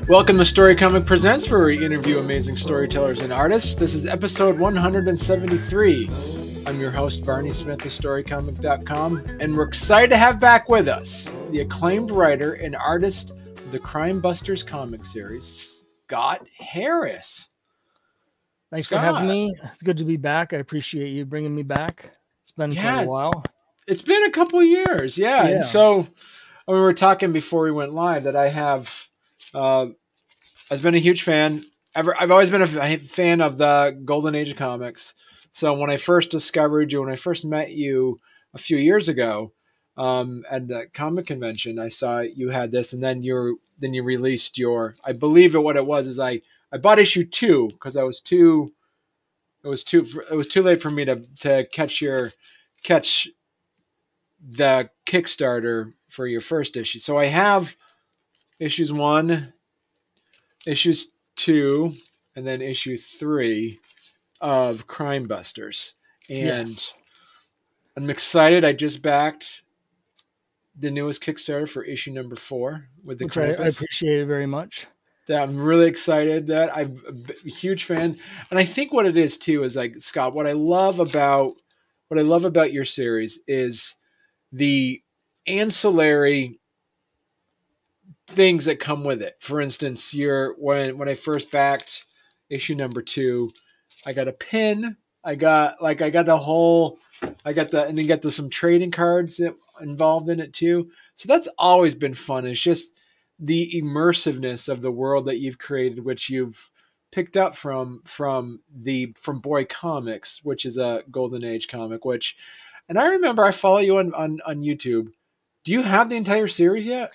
Welcome to Storycomic Presents, where we interview amazing storytellers and artists. This is episode 173. I'm your host, Barney Smith of Storycomic.com, and we're excited to have back with us the acclaimed writer and artist of the Crimebusters comic series, Scott Harris. Thanks for having me. It's good to be back. I appreciate you bringing me back. It's been quite a while. It's been a couple of years, yeah. And so we were talking before we went live that I've been a huge fan. I've always been a fan of the Golden Age of comics. So when I first discovered you, when I first met you a few years ago at the comic convention, I saw you had this, and then you released your. I believe what it was is I bought issue 2 because it was too late for me to catch the Kickstarter for your first issue. So I have issues 1, issues 2, and then issue 3 of Crimebusters. And I'm excited. I just backed the newest Kickstarter for issue number 4 with the Krampus. I appreciate it very much. I'm really excited that I'm a huge fan. And I think what it is too is like, Scott, what I love about your series is the ancillary things that come with it. For instance, when I first backed issue number 2, I got a pin. I got some trading cards involved in it too. So that's always been fun. It's just the immersiveness of the world that you've created, which you've picked up from Boy Comics, which is a Golden Age comic. And I remember I follow you on YouTube. Do you have the entire series yet?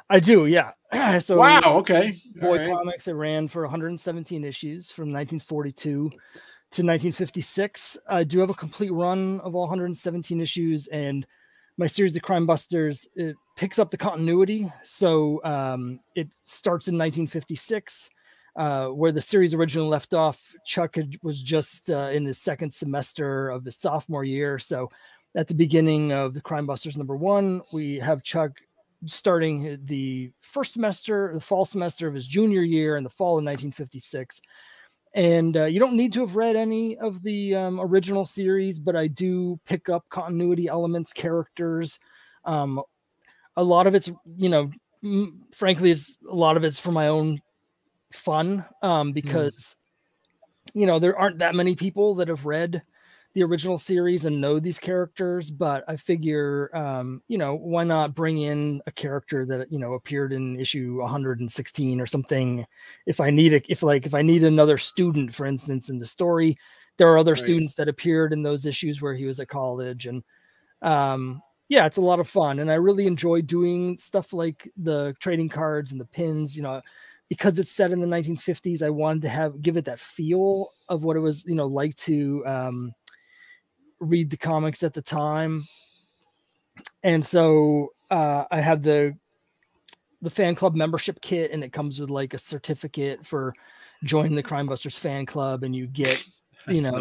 I do, yeah. So wow, okay. Boy Comics, it ran for 117 issues from 1942 to 1956. I do have a complete run of all 117 issues, and my series, The Crimebusters, it picks up the continuity. So it starts in 1956, where the series originally left off. Chuck was just in his second semester of his sophomore year. So at the beginning of The Crimebusters number 1, we have Chuck starting the first semester, the fall semester of his junior year in the fall of 1956. And you don't need to have read any of the original series, but I do pick up continuity elements, characters. A lot of it's, frankly, a lot of it's for my own fun because, there aren't that many people that have read the original series and know these characters, but I figure, why not bring in a character that, appeared in issue 116 or something. If I need another student, for instance, in the story, there are other students that appeared in those issues where he was at college. And it's a lot of fun. And I really enjoy doing stuff like the trading cards and the pins, because it's set in the 1950s. I wanted to give it that feel of what it was, like to, read the comics at the time. And so I have the fan club membership kit, and it comes with like a certificate for joining the Crimebusters fan club, and you get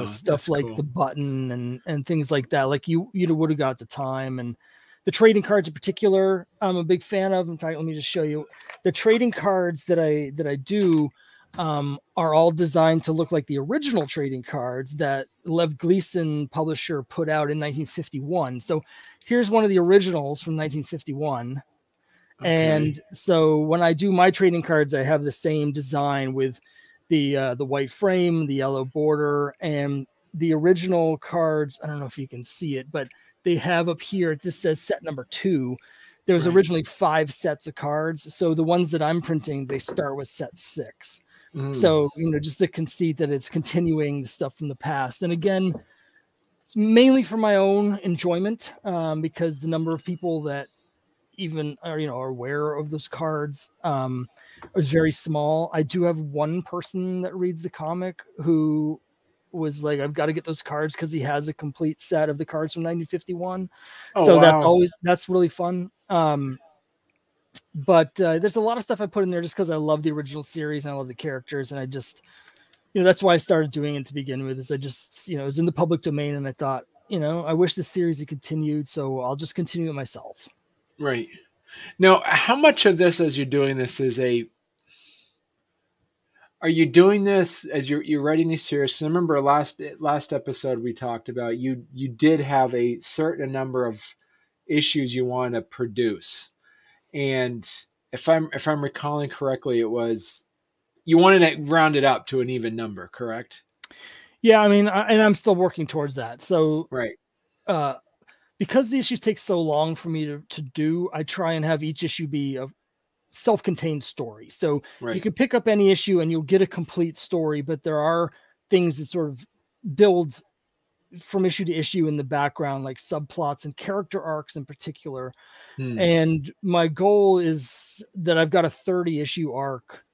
stuff like the button and things like that, like you would have got at the time. And the trading cards in particular, I'm a big fan of. In fact, let me just show you the trading cards that I do. Are all designed to look like the original trading cards that Lev Gleason publisher put out in 1951. So here's one of the originals from 1951. Okay. And so when I do my trading cards, I have the same design with the white frame, the yellow border, and the original cards. I don't know if you can see it, but they have up here, this says set number 2. There was originally 5 sets of cards. So the ones that I'm printing, they start with set 6. So, just the conceit that it's continuing the stuff from the past. And again, it's mainly for my own enjoyment, because the number of people that even are aware of those cards is very small. I do have one person that reads the comic who was like, I've got to get those cards because he has a complete set of the cards from 1951. That's really fun. But there's a lot of stuff I put in there just because I love the original series and I love the characters, and I just that's why I started doing it to begin with, is I just, it was in the public domain, and I thought, I wish this series had continued, so I'll just continue it myself. Right. Now, how much of this, as you're doing this, are you doing this as you're writing these series? Because I remember last episode we talked about you did have a certain number of issues you want to produce, and if I'm recalling correctly, it was you wanted to round it up to an even number, correct? Yeah, I mean, and I'm still working towards that. So, right, because the issues take so long for me to do, I try and have each issue be a self-contained story. So right, you can pick up any issue and you'll get a complete story, but there are things that sort of build from issue to issue in the background, like subplots and character arcs in particular. And my goal is that I've got a 30 issue arc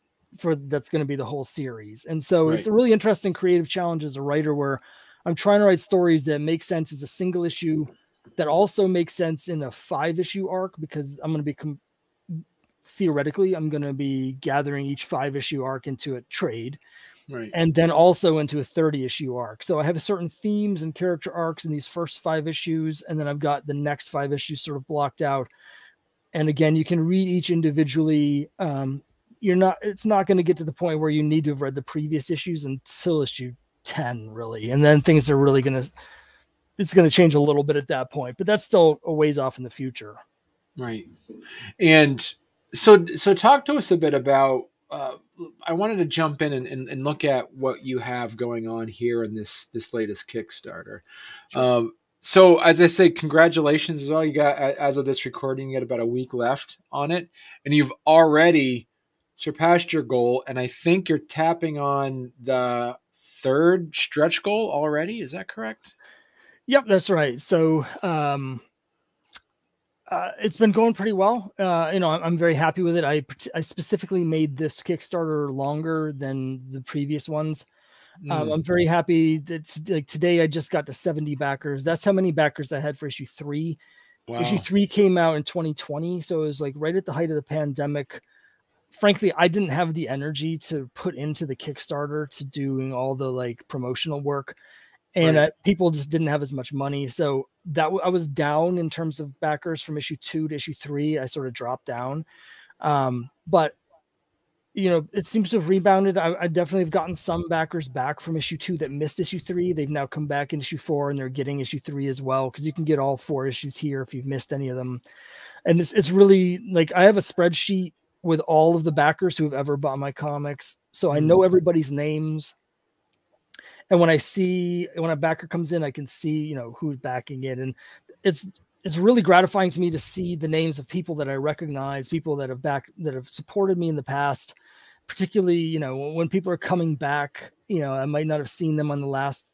that's going to be the whole series. And so it's a really interesting creative challenge as a writer, where I'm trying to write stories that make sense as a single issue, that also makes sense in a 5-issue arc, because I'm going to be theoretically, I'm going to be gathering each 5-issue arc into a trade, and then also into a 30-issue arc. So I have certain themes and character arcs in these first 5 issues, and then I've got the next 5 issues sort of blocked out. And again, you can read each individually. It's not going to get to the point where you need to have read the previous issues until issue 10, really. And then things are really it's going to change a little bit at that point, but that's still a ways off in the future. Right. And so talk to us a bit about, I wanted to jump in and look at what you have going on here in this latest Kickstarter. Sure. So as I say, congratulations as well. You got, as of this recording, you got about a week left on it, and you've already surpassed your goal. And I think you're tapping on the 3rd stretch goal already. Is that correct? Yep, that's right. So, it's been going pretty well. I'm very happy with it. I specifically made this Kickstarter longer than the previous ones. I'm very happy that like today I just got to 70 backers. That's how many backers I had for issue 3. Wow. Issue 3 came out in 2020, so it was like right at the height of the pandemic. Frankly, I didn't have the energy to put into the Kickstarter to doing all the like promotional work, and people just didn't have as much money. So that I was down in terms of backers from issue 2 to issue 3. I sort of dropped down, but it seems to have rebounded. I definitely have gotten some backers back from issue 2 that missed issue 3. They've now come back in issue 4, and they're getting issue 3 as well, because you can get all 4 issues here if you've missed any of them. And it's really like, I have a spreadsheet with all of the backers who have ever bought my comics, so I know everybody's names. And when a backer comes in, I can see, who's backing it. And it's really gratifying to me to see the names of people that I recognize, people that have supported me in the past, particularly, when people are coming back, I might not have seen them on the last,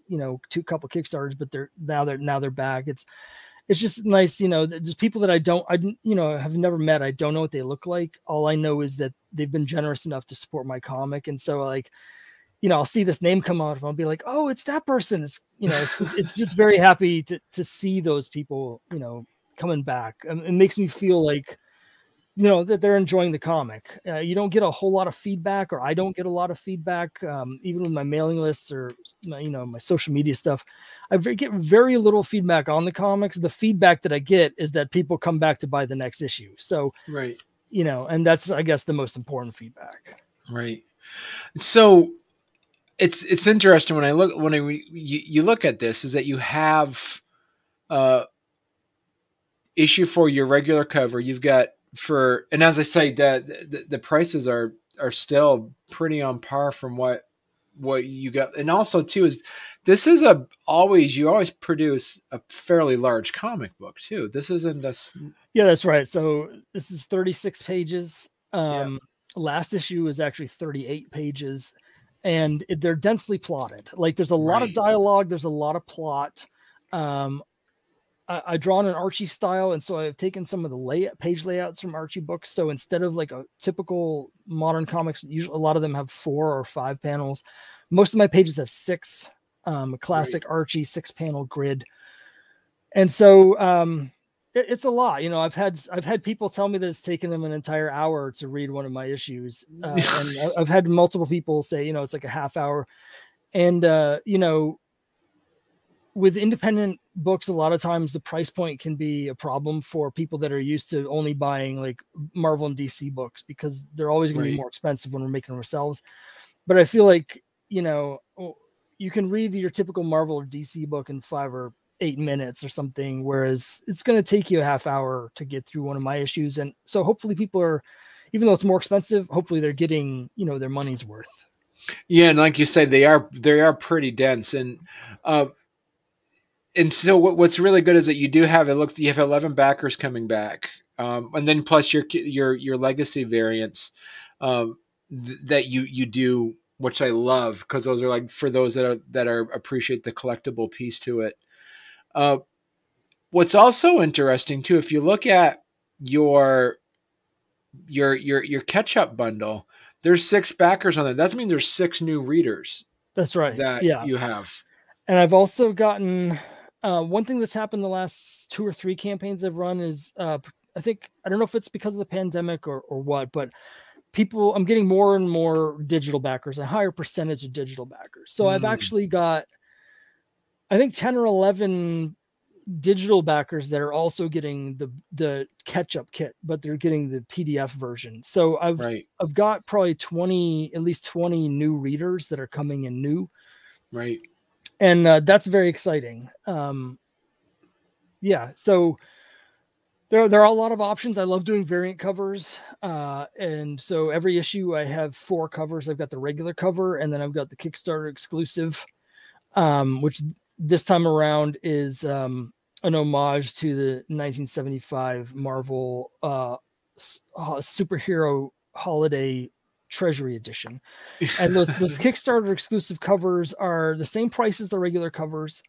couple Kickstarters, but they're back. It's just nice, there's people that I have never met. I don't know what they look like. All I know is that they've been generous enough to support my comic. And so like, I'll see this name come out and I'll be like, oh, it's that person. It's, it's just very happy to see those people, coming back. It makes me feel like, that they're enjoying the comic. You don't get a whole lot of feedback, or I don't get a lot of feedback, even with my mailing lists or my social media stuff. I get very little feedback on the comics. The feedback that I get is that people come back to buy the next issue. So, and that's, I guess, the most important feedback. Right. So it's interesting you look at this, is that you have issue for your regular cover. You've got and as I say, the prices are still pretty on par from what you got. And also too, is this is you always produce a fairly large comic book too. This isn't yeah, that's right. So this is 36 pages. Last issue is actually 38 pages, and they're densely plotted. Like there's a lot of dialogue. There's a lot of plot. I draw in an Archie style, and so I've taken some of the page layouts from Archie books. So instead of like a typical modern comics, usually a lot of them have 4 or 5 panels. Most of my pages have 6, a classic Archie 6-panel grid. And so It's a lot. I've had people tell me that it's taken them an entire hour to read one of my issues. And I've had multiple people say, it's like a half hour. And, with independent books, a lot of times the price point can be a problem for people that are used to only buying like Marvel and DC books, because they're always going to be more expensive when we're making them ourselves. But I feel like, you can read your typical Marvel or DC book in 5 or 8 minutes or something, whereas it's going to take you a half hour to get through one of my issues. And so hopefully people are, even though it's more expensive, hopefully they're getting, their money's worth. Yeah. And like you said, they are pretty dense. And so what's really good is that you have 11 backers coming back. And then plus your legacy variants, that you do, which I love, because those are like for those that are appreciate the collectible piece to it. What's also interesting too, if you look at your catch-up bundle, there's 6 backers on it. That means there's 6 new readers. That's right. That you have. And I've also gotten one thing that's happened the last 2 or 3 campaigns I've run is I don't know if it's because of the pandemic or what, but I'm getting more and more digital backers, a higher percentage of digital backers. So I've actually got, I think 10 or 11 digital backers that are also getting the catch-up kit, but they're getting the PDF version. So I've got probably at least 20 new readers that are coming in new. Right. And that's very exciting. So there are a lot of options. I love doing variant covers. And so every issue I have 4 covers. I've got the regular cover, and then I've got the Kickstarter exclusive, which this time around is an homage to the 1975 Marvel superhero holiday treasury edition. And those Kickstarter exclusive covers are the same price as the regular covers,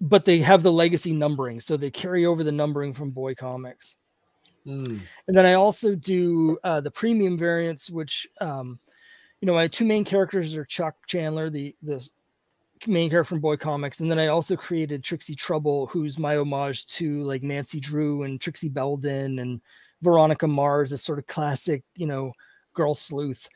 but they have the legacy numbering, so they carry over the numbering from Boy Comics. And then I also do the premium variants, which my 2 main characters are Chuck Chandler, the main character from Boy Comics, and then I also created Trixie Trouble, who's my homage to like Nancy Drew and Trixie Belden and Veronica Mars, a sort of classic, girl sleuth.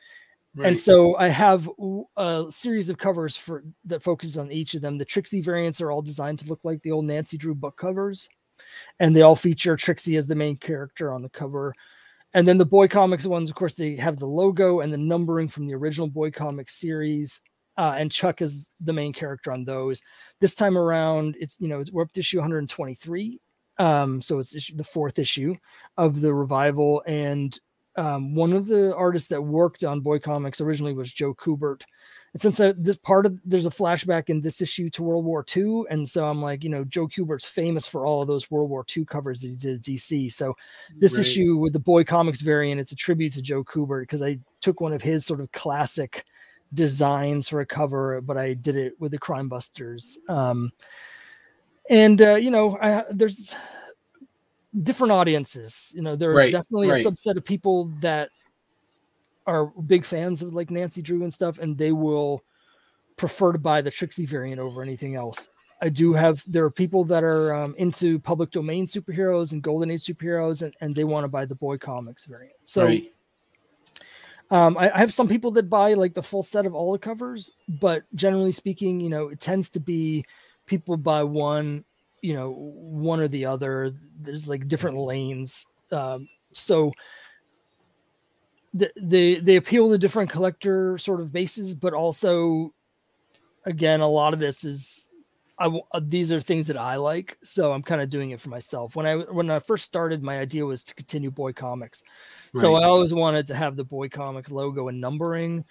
Right. And so I have a series of covers that focus on each of them. The Trixie variants are all designed to look like the old Nancy Drew book covers, and they all feature Trixie as the main character on the cover. And then the Boy Comics ones, of course, they have the logo and the numbering from the original Boy Comics series. And Chuck is the main character on those. This time around, we're up to issue 123. So it's the 4th issue of the revival. And one of the artists that worked on Boy Comics originally was Joe Kubert. And since there's a flashback in this issue to World War II. And so I'm like, Joe Kubert's famous for all of those World War II covers that he did at DC. So this issue with the Boy Comics variant, it's a tribute to Joe Kubert, because I took one of his sort of classic designs for a cover, but I did it with the Crimebusters. There's different audiences. There's definitely a subset of people that are big fans of like Nancy Drew and stuff, and they will prefer to buy the Trixie variant over anything else. There are people that are into public domain superheroes and Golden Age superheroes, and they want to buy the Boy Comics variant. So I have some people that buy like the full set of all the covers, but generally speaking, it tends to be people buy one or the other. There's like different lanes. So they appeal to different collector sort of bases, but also, again, a lot of this is, these are things that I like. So I'm kind of doing it for myself. When I first started, my idea was to continue Boy Comics. So I always wanted to have the Boy Comics logo and numbering,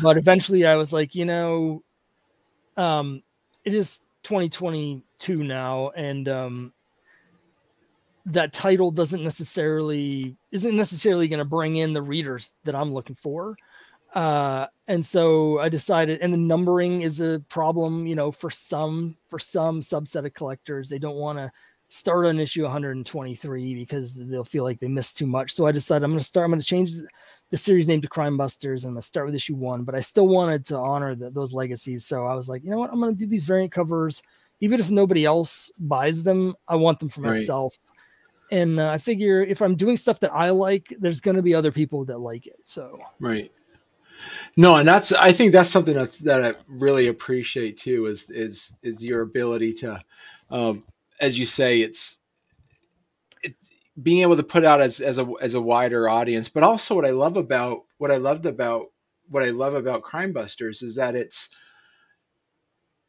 but eventually I was like, it is 2022 now, and that title isn't necessarily going to bring in the readers that I'm looking for. And so I decided, and the numbering is a problem, for some subset of collectors. They don't want to start on issue 123 because they'll feel like they missed too much. So I decided I'm going to change the series name to Crimebusters, and I'm going to start with issue 1, but I still wanted to honor those legacies. So I was like, you know what? I'm going to do these variant covers even if nobody else buys them, I want them for myself. And I figure if I'm doing stuff that I like, there's going to be other people that like it. So right. No, and I think that's something that I really appreciate too, is your ability to, as you say, it's being able to put out as a wider audience. But also what I love about Crimebusters is that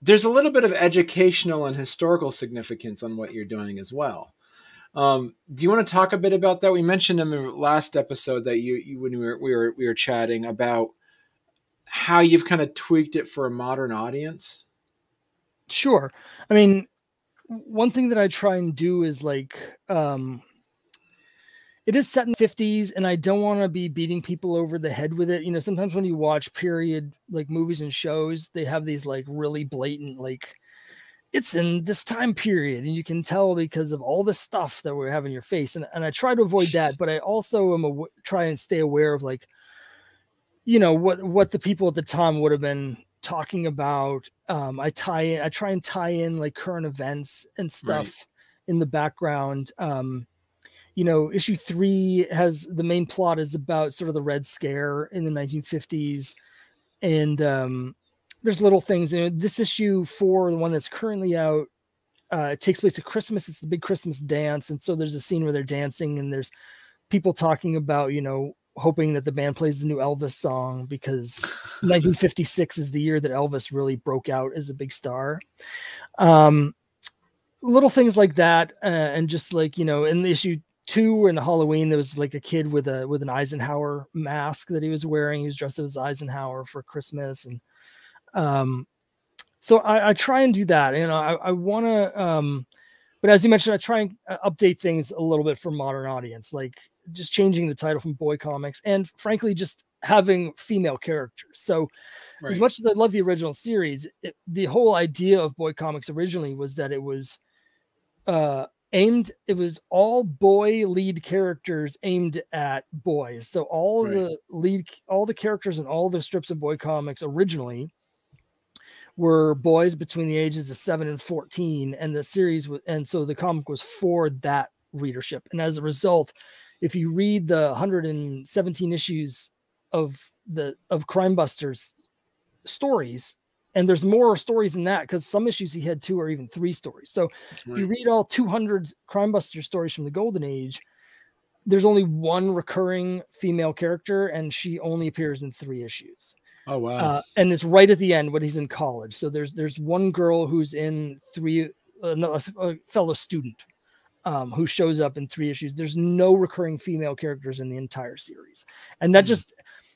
there's a little bit of educational and historical significance on what you're doing as well. Do you want to talk a bit about that? We mentioned in the last episode that you when we were chatting about how you've kind of tweaked it for a modern audience. Sure. I mean, one thing that I try and do is like, it is set in the 50s, and I don't want to be beating people over the head with it. You know, sometimes when you watch period like movies and shows, they have these like really blatant, like, it's in this time period, and you can tell because of all the stuff that we have in your face. And I try to avoid that, but I also am try and stay aware of, like, you know, what the people at the time would have been talking about. I try and tie in like current events and stuff in the background. You know, issue 3 has the main plot is about sort of the Red Scare in the 1950s. And there's little things. You know, this issue 4, the one that's currently out, it takes place at Christmas. It's the big Christmas dance. And so there's a scene where they're dancing, and there's people talking about, you know, hoping that the band plays the new Elvis song, because 1956 is the year that Elvis really broke out as a big star. Little things like that. And just like, you know, in the issue 2 in the Halloween, there was like a kid with an Eisenhower mask that he was wearing. He was dressed as Eisenhower for Christmas. And so I try and do that. You know, I want to, but as you mentioned, I try and update things a little bit for modern audience, like just changing the title from boy comics, and frankly, just having female characters. So as much as I love the original series, the whole idea of boy comics originally was that it was it was all boy lead characters aimed at boys. So all the characters in all the strips of boy comics originally were boys between the ages of 7 and 14, and the series and so the comic was for that readership. And as a result, if you read the 117 issues of Crimebusters stories, and there's more stories than that, because some issues he had 2 or even 3 stories. So if you read all 200 Crimebusters stories from the Golden Age, there's only one recurring female character, and she only appears in 3 issues. Oh, wow. And it's right at the end when he's in college. So there's one girl who's in 3, a fellow student who shows up in 3 issues. There's no recurring female characters in the entire series. And that just,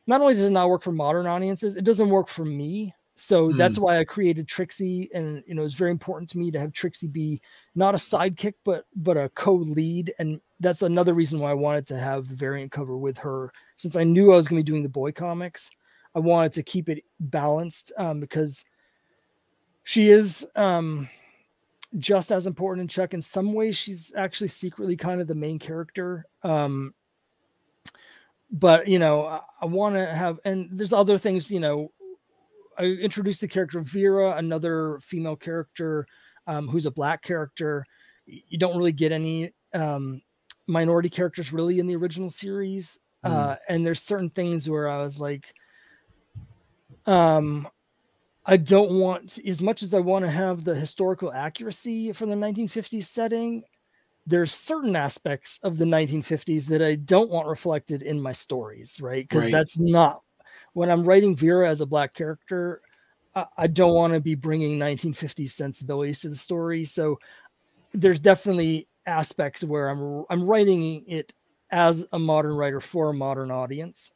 not only does it not work for modern audiences, it doesn't work for me. So that's why I created Trixie. And, you know, it's very important to me to have Trixie be not a sidekick, but a co-lead. And that's another reason why I wanted to have the variant cover with her. Since I knew I was going to be doing the boy comics, I wanted to keep it balanced, because she is just as important in Chuck. In some ways, she's actually secretly kind of the main character. But, you know, I want to have, and there's other things, you know, I introduced the character of Vera, another female character who's a black character. You don't really get any minority characters really in the original series. And there's certain things where I was like, I don't want, as much as I want to have the historical accuracy from the 1950s setting, there's certain aspects of the 1950s that I don't want reflected in my stories, right? Because that's not, when I'm writing Vera as a black character, I don't want to be bringing 1950s sensibilities to the story. So there's definitely aspects where I'm writing it as a modern writer for a modern audience.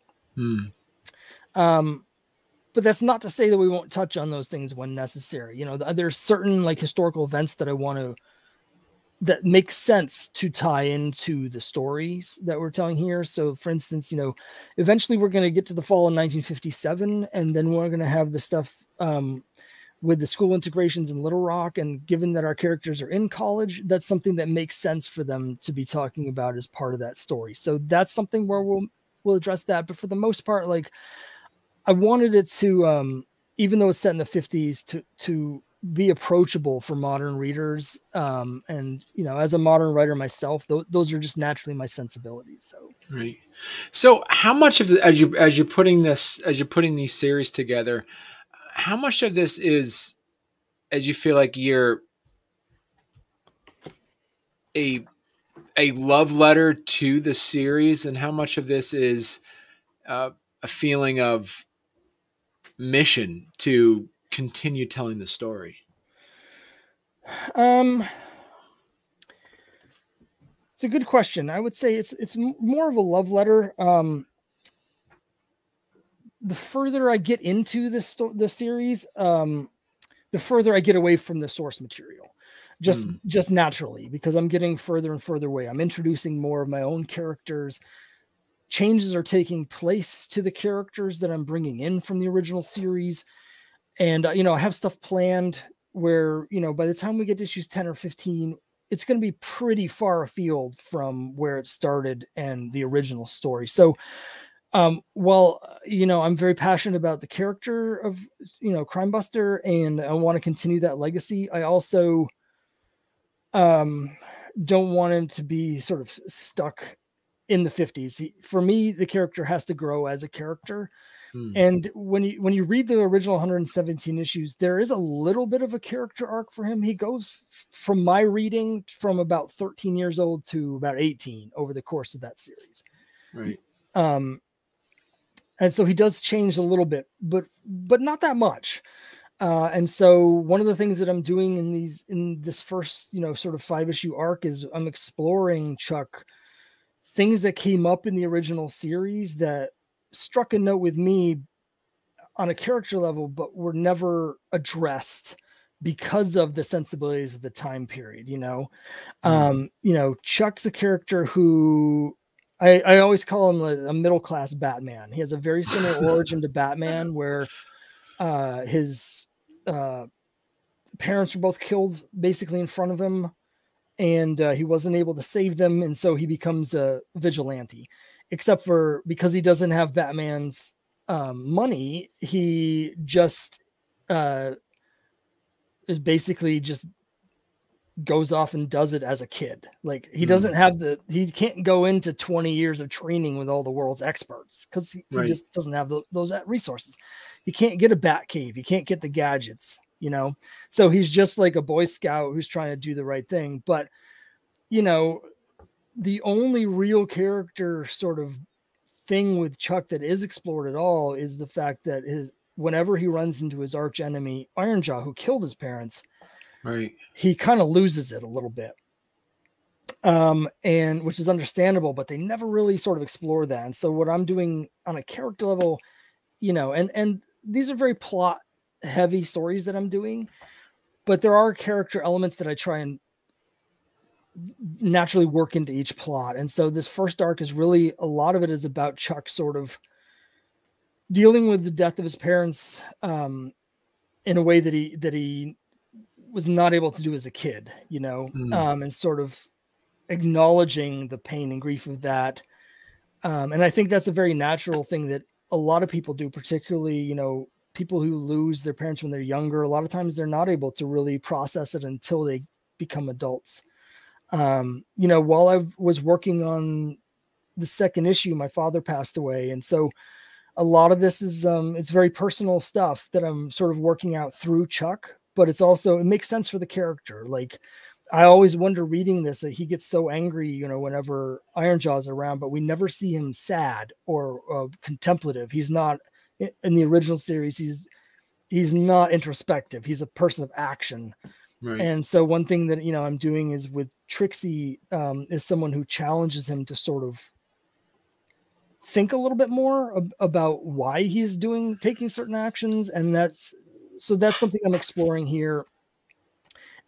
But that's not to say that we won't touch on those things when necessary. You know, there's certain like historical events that I want to, that makes sense to tie into the stories that we're telling here. So for instance, you know, eventually we're going to get to the fall of 1957, and then we're going to have the stuff with the school integrations in Little Rock. And given that our characters are in college, that's something that makes sense for them to be talking about as part of that story. So that's something where we'll address that. But for the most part, like, I wanted it to, even though it's set in the 50s, to be approachable for modern readers. And, you know, as a modern writer myself, those are just naturally my sensibilities. So, right. So how much of the, as you're putting these series together, how much of this is, as you feel like you're a love letter to the series, and how much of this is a feeling of mission to continue telling the story? It's a good question. I would say it's more of a love letter. The further I get into the series, the further I get away from the source material, just naturally, because I'm getting further and further away. I'm introducing more of my own characters. Changes are taking place to the characters that I'm bringing in from the original series. And, you know, I have stuff planned where, you know, by the time we get to issues 10 or 15, it's going to be pretty far afield from where it started and the original story. So, well, you know, I'm very passionate about the character of, you know, Crimebuster, and I want to continue that legacy. I also don't want him to be sort of stuck in the 50s. For me, the character has to grow as a character. And when you read the original 117 issues, there is a little bit of a character arc for him. He goes from my reading from about 13 years old to about 18 over the course of that series. Right. And so he does change a little bit, but not that much. And so one of the things that I'm doing in this first, you know, sort of 5-issue arc is I'm exploring, Chuck, things that came up in the original series that struck a note with me on a character level, but were never addressed because of the sensibilities of the time period, you know. You know, Chuck's a character who I always call him a middle-class Batman. He has a very similar origin to Batman, where his parents were both killed basically in front of him, and he wasn't able to save them, and so he becomes a vigilante. Except for because he doesn't have Batman's money, he just is basically just goes off and does it as a kid. Like he doesn't have he can't go into 20 years of training with all the world's experts because he just doesn't have those resources. He can't get a bat cave. He can't get the gadgets, you know? So he's just like a Boy Scout who's trying to do the right thing. But, you know, the only real character sort of thing with Chuck that is explored at all is the fact that whenever he runs into his arch enemy, Ironjaw, who killed his parents, he kind of loses it a little bit. And which is understandable, but they never really sort of explore that. And so what I'm doing on a character level, you know, and these are very plot heavy stories that I'm doing, but there are character elements that I try and naturally work into each plot. And so this first arc is really, a lot of it is about Chuck sort of dealing with the death of his parents in a way that he was not able to do as a kid, you know, and sort of acknowledging the pain and grief of that. And I think that's a very natural thing that a lot of people do, particularly, you know, people who lose their parents when they're younger. A lot of times they're not able to really process it until they become adults. You know, while I was working on the second issue, my father passed away. And so a lot of this is, it's very personal stuff that I'm sort of working out through Chuck, but it's also, it makes sense for the character. Like I always wonder reading this, that he gets so angry, you know, whenever Ironjaw's around, but we never see him sad or contemplative. He's not in the original series. He's not introspective. He's a person of action. And so one thing that, you know, I'm doing is with Trixie is someone who challenges him to sort of think a little bit more about why he's taking certain actions. And that's something I'm exploring here.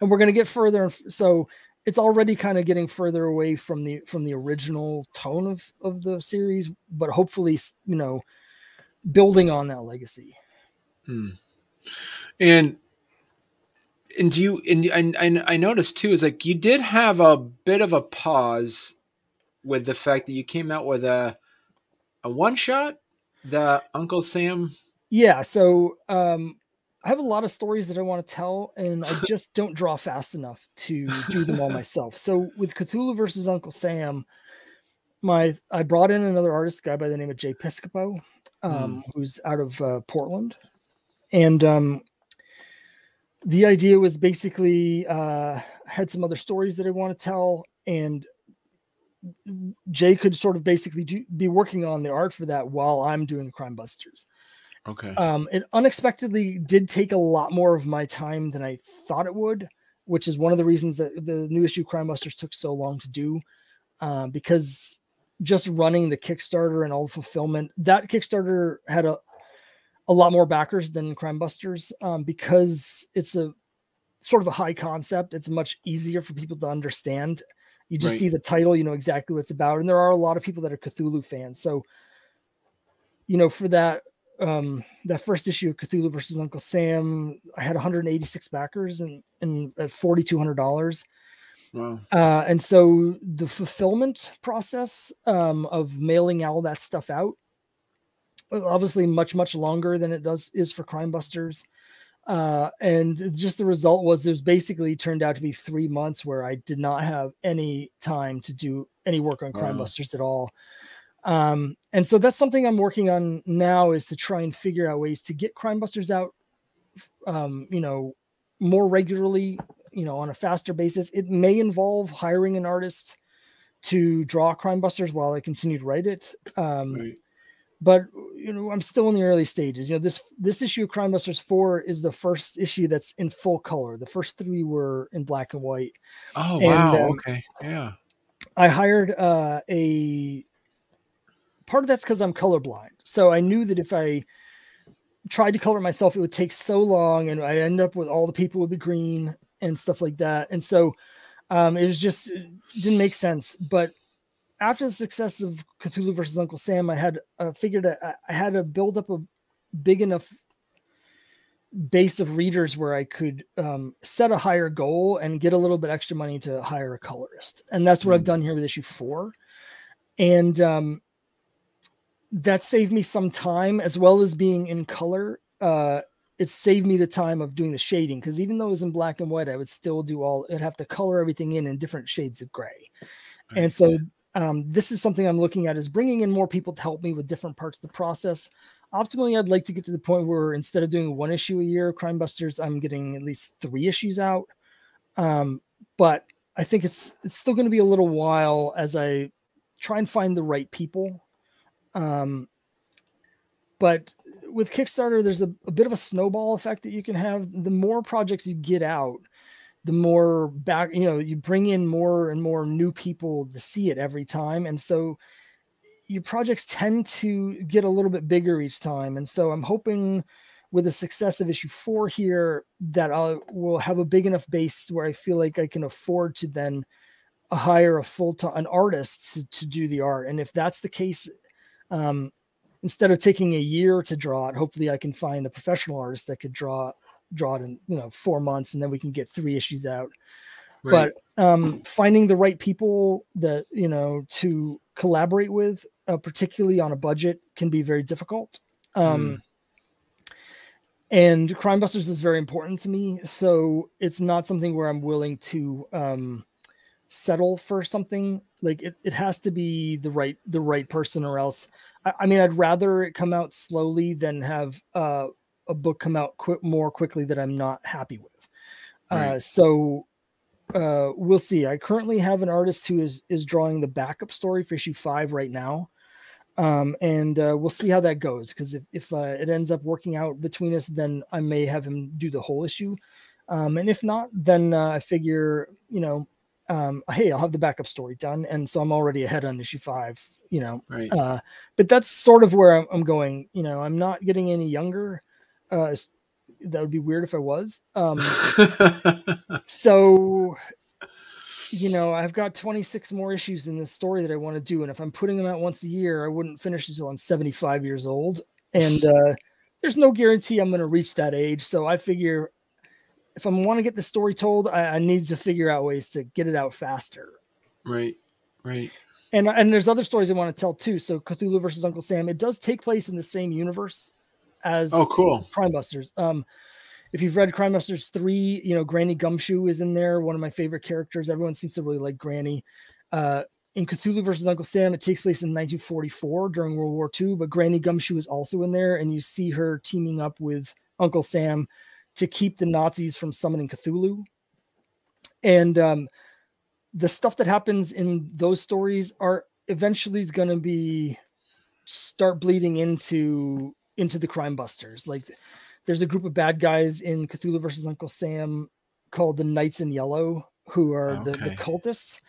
And we're going to get further. So it's already kind of getting further away from the original tone of the series, but hopefully, you know, building on that legacy. And I noticed too, is like you did have a bit of a pause with the fact that you came out with a one shot, the Uncle Sam. Yeah. So I have a lot of stories that I want to tell, and I just don't draw fast enough to do them all myself. So with Cthulhu versus Uncle Sam, I brought in another artist guy by the name of Jay Piscopo, who's out of Portland. And the idea was basically had some other stories that I want to tell, and Jay could sort of basically be working on the art for that while I'm doing Crimebusters. Okay. It unexpectedly did take a lot more of my time than I thought it would, which is one of the reasons that the new issue Crimebusters took so long to do, because just running the Kickstarter and all the fulfillment, that Kickstarter had a lot more backers than Crimebusters, because it's a sort of a high concept. It's much easier for people to understand. You just see the title, you know exactly what it's about. And there are a lot of people that are Cthulhu fans. So, you know, for that first issue of Cthulhu versus Uncle Sam, I had 186 backers and at $4,200. Wow. And so the fulfillment process of mailing all that stuff out, obviously much longer than it is for Crimebusters. And just the result was there's basically turned out to be 3 months where I did not have any time to do any work on Crimebusters at all. And so that's something I'm working on now, is to try and figure out ways to get Crimebusters out, you know, more regularly, you know, on a faster basis. It may involve hiring an artist to draw Crimebusters while I continue to write it. But, you know, I'm still in the early stages. You know, this issue of Crimebusters 4 is the first issue that's in full color. The first 3 were in black and white. Oh, wow. Okay. Yeah. I hired a part of that's because I'm colorblind. So I knew that if I tried to color it myself, it would take so long, and I'd end up with all the people would be green and stuff like that. And so it didn't make sense. But after the success of Cthulhu versus Uncle Sam, I had figured I had to build up a big enough base of readers where I could set a higher goal and get a little bit extra money to hire a colorist. And that's what I've done here with issue 4. And that saved me some time, as well as being in color. It saved me the time of doing the shading, because even though it was in black and white, I would still I'd have to color everything in different shades of gray. And so this is something I'm looking at, is bringing in more people to help me with different parts of the process. Optimally, I'd like to get to the point where instead of doing 1 issue a year, Crimebusters, I'm getting at least 3 issues out. But I think it's still going to be a little while as I try and find the right people. But with Kickstarter, there's a bit of a snowball effect that you can have. The more projects you get out, the more you bring in more and more new people to see it every time. And so your projects tend to get a little bit bigger each time. And so I'm hoping with the success of issue 4 here that will have a big enough base where I feel like I can afford to then hire an artist to do the art. And if that's the case, instead of taking a year to draw it, hopefully I can find a professional artist that could draw it in 4 months, and then we can get 3 issues out. But finding the right people that to collaborate with, particularly on a budget, can be very difficult. And Crimebusters is very important to me, so it's not something where I'm willing to settle for something. Like it has to be the right person, or else I mean, I'd rather it come out slowly than have a book come out more quickly that I'm not happy with. So we'll see. I currently have an artist who is drawing the backup story for issue 5 right now. And we'll see how that goes. Because if it ends up working out between us, then I may have him do the whole issue. And if not, then I figure, hey, I'll have the backup story done. And so I'm already ahead on issue 5, but that's sort of where I'm going. I'm not getting any younger. That would be weird if I was. So, I've got 26 more issues in this story that I want to do. And if I'm putting them out once a year, I wouldn't finish until I'm 75 years old. And there's no guarantee I'm going to reach that age. So I figure if I want to get the story told, I need to figure out ways to get it out faster. Right. And there's other stories I want to tell too. So Cthulhu versus Uncle Sam, it does take place in the same universe as cool. Crimebusters. if you've read Crimebusters 3, you know, Granny Gumshoe is in there. One of my favorite characters. Everyone seems to really like Granny. In Cthulhu versus Uncle Sam, it takes place in 1944 during World War II, but Granny Gumshoe is also in there, and you see her teaming up with Uncle Sam to keep the Nazis from summoning Cthulhu. And the stuff that happens in those stories are eventually is going to start bleeding into the Crimebusters. Like, there's a group of bad guys in Cthulhu versus Uncle Sam called the Knights in Yellow, who are the cultists.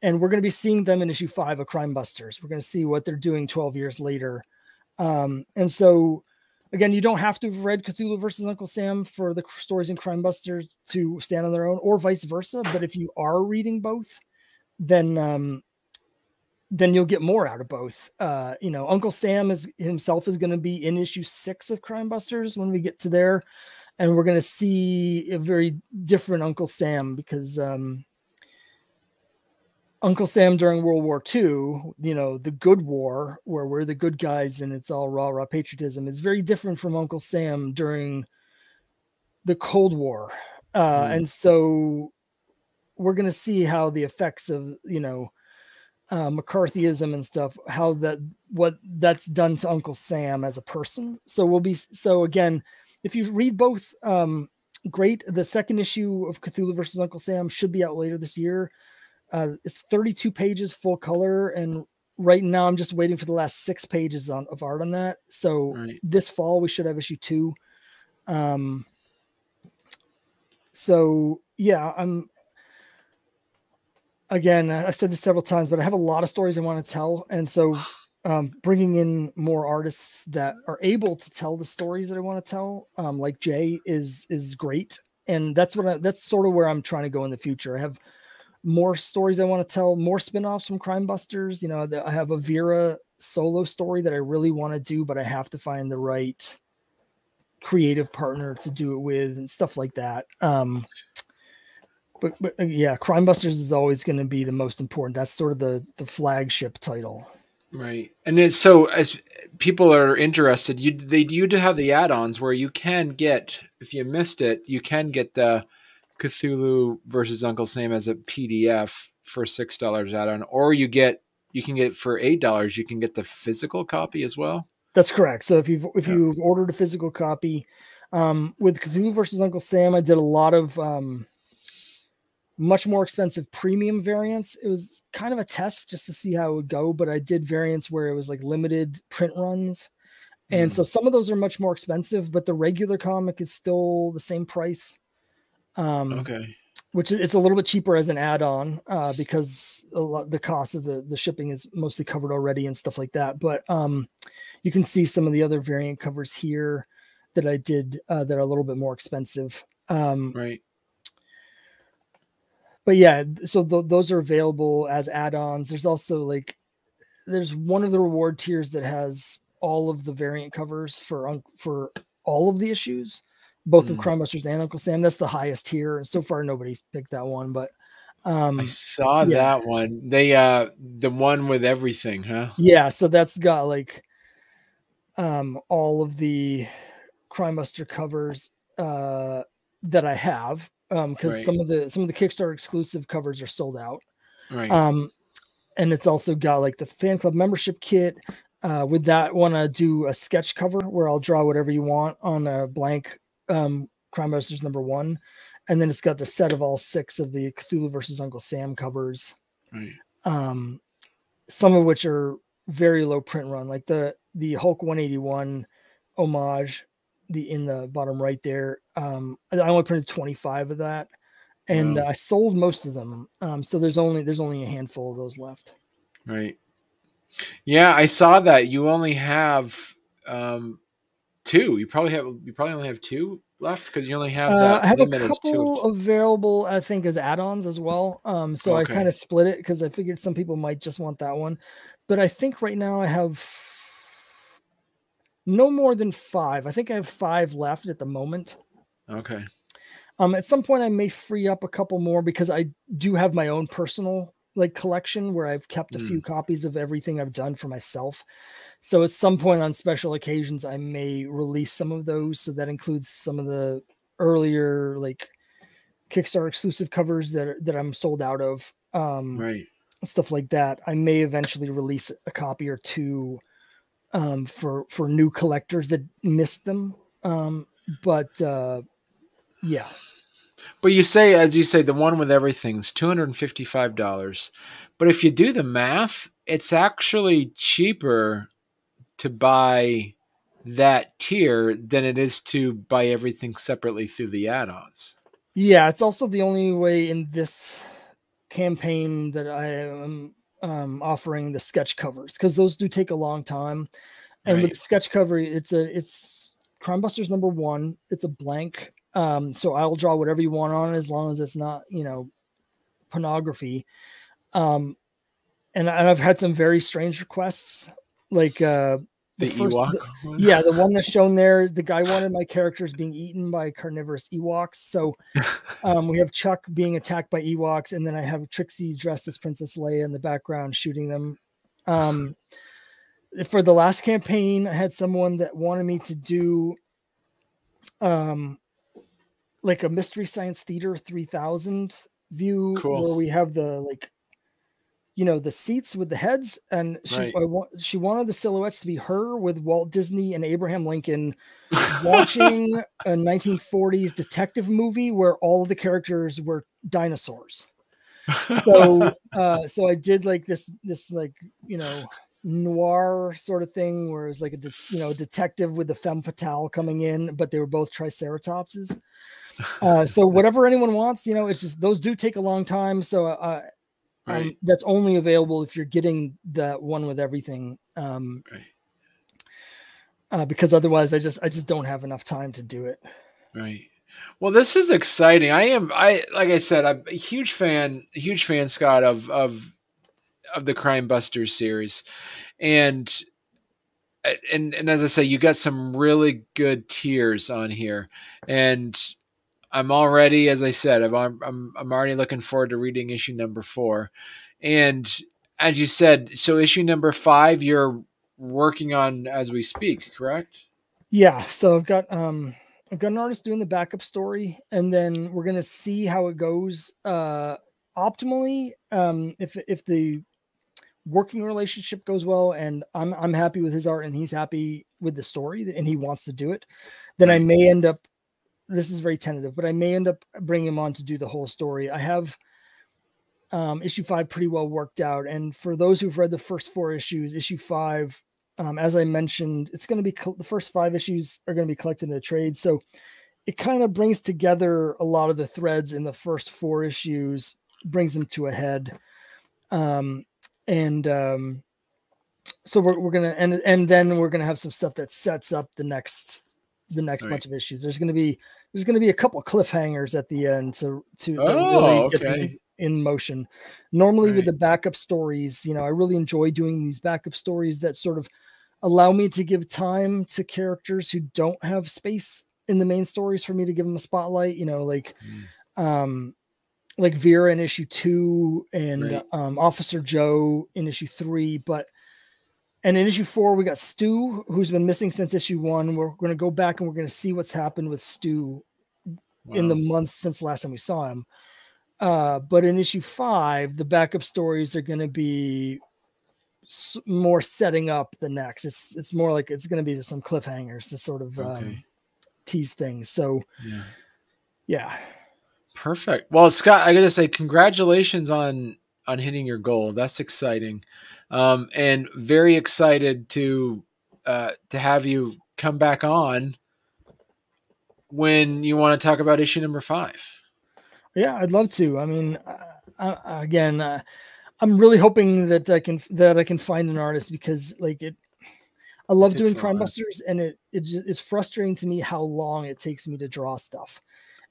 And we're going to be seeing them in issue 5 of Crimebusters. We're going to see what they're doing 12 years later. And so, again, you don't have to have read Cthulhu versus Uncle Sam for the stories in Crimebusters to stand on their own, or vice versa. But if you are reading both, then you'll get more out of both. You know, Uncle Sam himself is going to be in issue 6 of Crimebusters when we get to there. And we're going to see a very different Uncle Sam, because Uncle Sam during World War II, you know, the good war where we're the good guys and it's all rah patriotism, is very different from Uncle Sam during the Cold War. And so we're going to see how the effects of, you know, McCarthyism and stuff, what that's done to Uncle Sam as a person. So again, if you read both, great. The second issue of Cthulhu versus Uncle Sam should be out later this year. It's 32 pages full color, and right now I'm just waiting for the last 6 pages of art on that. So this fall we should have issue 2. So yeah, I've said this several times, but I have a lot of stories I want to tell, and so bringing in more artists that are able to tell the stories that I want to tell, like Jay, is great, and that's sort of where I'm trying to go in the future. I have more stories I want to tell, more spin-offs from Crimebusters. You know, I have a Vera solo story that I really want to do, but I have to find the right creative partner to do it with and stuff like that. But yeah, Crimebusters is always going to be the most important. That's sort of the flagship title. Right. And it's so, as people are interested, they do have the add-ons where you can get, if you missed it, you can get the Cthulhu versus Uncle Sam as a PDF for $6 add-on, or you can get it for $8. You can get the physical copy as well. That's correct. So if you've ordered a physical copy, with Cthulhu versus Uncle Sam, I did a lot of much more expensive premium variants. It was kind of a test just to see how it would go, but I did variants where it was like limited print runs. And so some of those are much more expensive, but the regular comic is still the same price. Which it's a little bit cheaper as an add-on, because the cost of the shipping is mostly covered already and stuff like that. But you can see some of the other variant covers here that I did that are a little bit more expensive. But yeah, so those are available as add-ons. There's also there's one of the reward tiers that has all of the variant covers for all of the issues, both of Crimebusters and Uncle Sam. That's the highest tier, and so far nobody's picked that one. But I saw that one. They the one with everything, huh? Yeah, so that's got all of the Crimebuster covers that I have, because some of the Kickstarter exclusive covers are sold out. And it's also got the fan club membership kit. With that one, I do a sketch cover where I'll draw whatever you want on a blank Crimebusters #1, and then it's got the set of all 6 of the Cthulhu versus Uncle Sam covers. Some of which are very low print run, like the Hulk 181 homage, in the bottom right there. I only printed 25 of that, and I sold most of them. So there's only a handful of those left. Yeah, I saw that you only have 2. You probably only have 2 left, because you only have that. I have a couple available, I think, as add-ons as well. So I kind of split it because I figured some people might just want that one. But I think right now I have no more than 5. I think I have 5 left at the moment. At some point I may free up a couple more, because I do have my own personal collection where I've kept a few copies of everything I've done for myself. So at some point on special occasions, I may release some of those. So that includes some of the earlier like Kickstarter exclusive covers that I'm sold out of, Right. stuff like that. I may eventually release a copy or two for new collectors that missed them. But yeah. But you say, as you say, the one with everything's $255. But if you do the math, it's actually cheaper to buy that tier than it is to buy everything separately through the add-ons. Yeah, it's also the only way in this campaign that I am offering the sketch covers, because those do take a long time. And with the sketch cover, it's Crimebusters #1. It's a blank. So I'll draw whatever you want on it, as long as it's not, pornography. And I've had some very strange requests, like the one that's shown there. The guy wanted my characters being eaten by carnivorous Ewoks. So we have Chuck being attacked by Ewoks, and then I have Trixie dressed as Princess Leia in the background shooting them. For the last campaign, I had someone that wanted me to do like a Mystery Science Theater 3000 view, where we have the the seats with the heads, and she wanted the silhouettes to be her with Walt Disney and Abraham Lincoln watching a 1940s detective movie where all of the characters were dinosaurs. So I did like this noir sort of thing, where it was like a detective with the femme fatale coming in, but they were both triceratopses. So whatever anyone wants, it's just, those do take a long time. So that's only available if you're getting the one with everything. Because otherwise I just don't have enough time to do it. Right. Well, this is exciting. Like I said, I'm a huge fan, Scott, of the Crimebusters series. And as I say, you got some really good tiers on here. And I'm already, as I said, I'm already looking forward to reading issue #4. And as you said, so issue #5 you're working on as we speak, correct? Yeah. So I've got an artist doing the backup story, and then we're gonna see how it goes. Optimally, if the working relationship goes well, and I'm happy with his art, and he's happy with the story, and he wants to do it, then I may end up. This is very tentative, but I may end up bringing him on to do the whole story. I have issue 5 pretty well worked out. And for those who've read the first 4 issues, issue 5, as I mentioned, it's going to be the first 5 issues are going to be collected in a trade. So it kind of brings together a lot of the threads in the first 4 issues, brings them to a head. So we're going to, and then we're going to have some stuff that sets up the next bunch of issues. There's going to be a couple of cliffhangers at the end to really get things in motion. Normally with the backup stories, I really enjoy doing these backup stories that sort of allow me to give time to characters who don't have space in the main stories for me to give them a spotlight, like Vera in issue 2 and Officer Joe in issue 3, and in issue 4, we got Stu, who's been missing since issue 1. We're going to go back and we're going to see what's happened with Stu in the months since last time we saw him. But in issue 5, the backup stories are going to be more setting up the next. It's more like it's going to be some cliffhangers to sort of tease things. So, yeah. Perfect. Well, Scott, I got to say congratulations on hitting your goal. That's exciting. And very excited to have you come back on when you want to talk about issue #5. Yeah, I'd love to. I mean, again, I'm really hoping that I can find an artist, because I love doing Crimebusters, and it's frustrating to me how long it takes me to draw stuff.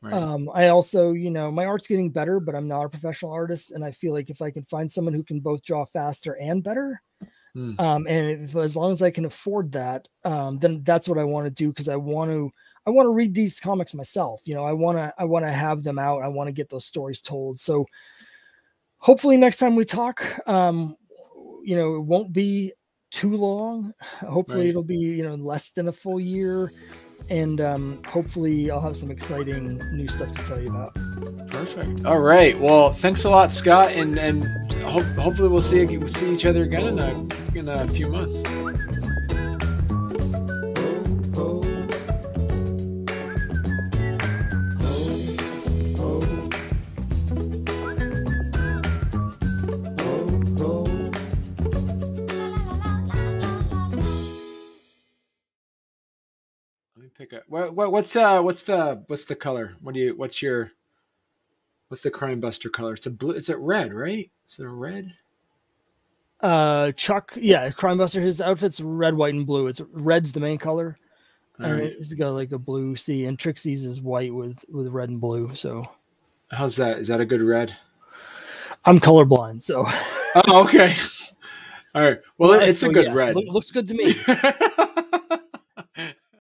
I also, my art's getting better, but I'm not a professional artist. And I feel like if I can find someone who can both draw faster and better, and as long as I can afford that, then that's what I want to do. Cause I want to read these comics myself. I want to have them out. I want to get those stories told. So hopefully next time we talk, it won't be too long. Hopefully it'll be, less than a full year. and hopefully I'll have some exciting new stuff to tell you about. Perfect. All right. Well, thanks a lot, Scott, and hopefully we'll see each other again in a few months. Pick up. What's the color? What's the Crimebuster color? It's a blue. Is it red? Right? Is it a red? Chuck. Yeah, Crimebuster. His outfit's red, white, and blue. It's red's the main color, and it's got like a blue C. And Trixie's is white with red and blue. So, how's that? Is that a good red? I'm colorblind, so. Oh, okay. All right. Well, it's a good red. Looks good to me.